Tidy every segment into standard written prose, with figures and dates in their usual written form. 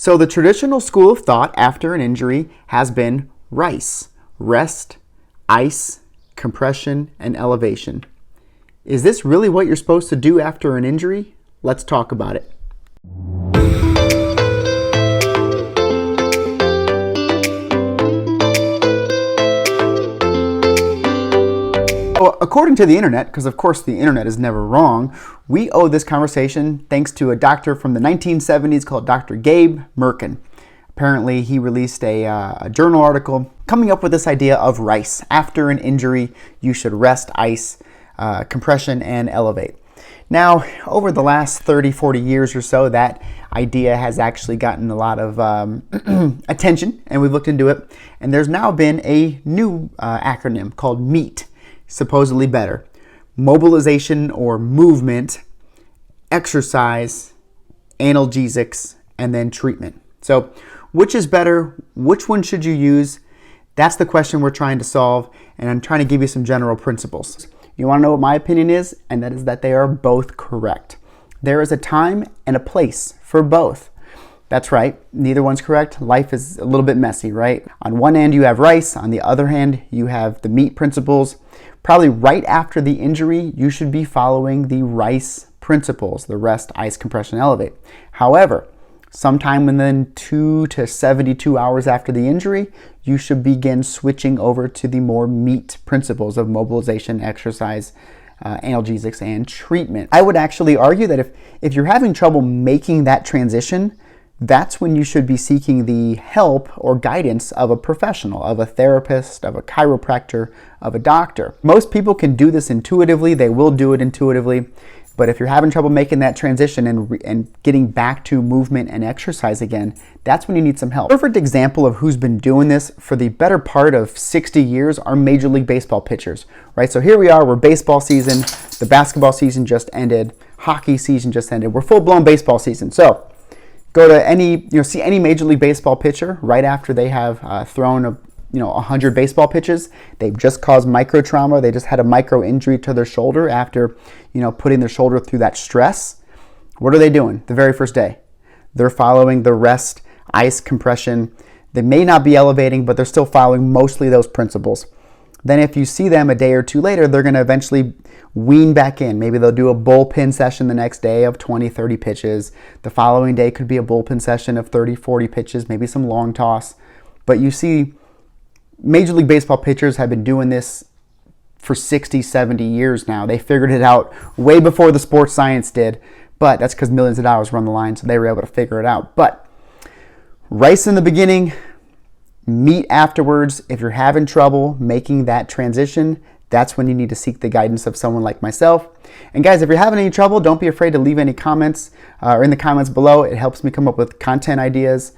So the traditional school of thought after an injury has been RICE: rest, ice, compression, and elevation. Is this really what you're supposed to do after an injury? Let's talk about it. Well, according to the internet, because of course the internet is never wrong, we owe this conversation thanks to a doctor from the 1970s called Dr. Gabe Mirkin. Apparently he released a journal article coming up with this idea of RICE. After an injury, you should rest, ice, compression, and elevate. Now, over the last 30, 40 years or so, that idea has actually gotten a lot of attention, and we've looked into it. And there's now been a new acronym called MEAT, supposedly better: mobilization or movement, exercise, analgesics, and then treatment. So which is better? Which one should you use? That's the question we're trying to solve, and I'm trying to give you some general principles. You want to know what my opinion is? And that is that they are both correct. There is a time and a place for both. That's right, neither one's correct. Life is a little bit messy, right? On one end you have RICE, on the other hand you have the MEAT principles. Probably right after the injury, you should be following the RICE principles, the rest, ice, compression, elevate. However, sometime within 2 to 72 hours after the injury, you should begin switching over to the more MEAT principles of mobilization, exercise, analgesics, and treatment. I would actually argue that if you're having trouble making that transition, that's when you should be seeking the help or guidance of a professional, of a therapist, of a chiropractor, of a doctor. Most people can do this intuitively. They will do it intuitively. But if you're having trouble making that transition and getting back to movement and exercise again, that's when you need some help. Perfect example of who's been doing this for the better part of 60 years are Major League Baseball pitchers, right? So here we are, we're baseball season, the basketball season just ended, hockey season just ended, we're full-blown baseball season. So go to see any Major League Baseball pitcher right after they have thrown 100 baseball pitches. They've just caused micro trauma. They just had a micro injury to their shoulder after, putting their shoulder through that stress. What are they doing the very first day? They're following the rest, ice, compression. They may not be elevating, but they're still following mostly those principles. Then if you see them a day or two later, they're going to eventually wean back in. Maybe they'll do a bullpen session the next day of 20, 30 pitches. The following day could be a bullpen session of 30, 40 pitches, maybe some long toss. But you see, Major League Baseball pitchers have been doing this for 60, 70 years now. They figured it out way before the sports science did, but that's because millions of dollars were on the line, so they were able to figure it out. But RICE in the beginning, MEAT afterwards. If you're having trouble making that transition, that's when you need to seek the guidance of someone like myself. And guys, if you're having any trouble, don't be afraid to leave any comments or in the comments below. It helps me come up with content ideas.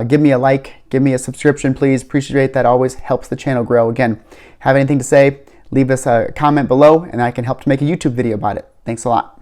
Give me a like, give me a subscription, please. Appreciate that. Always helps the channel grow. Again, have anything to say, leave us a comment below and I can help to make a YouTube video about it. Thanks a lot.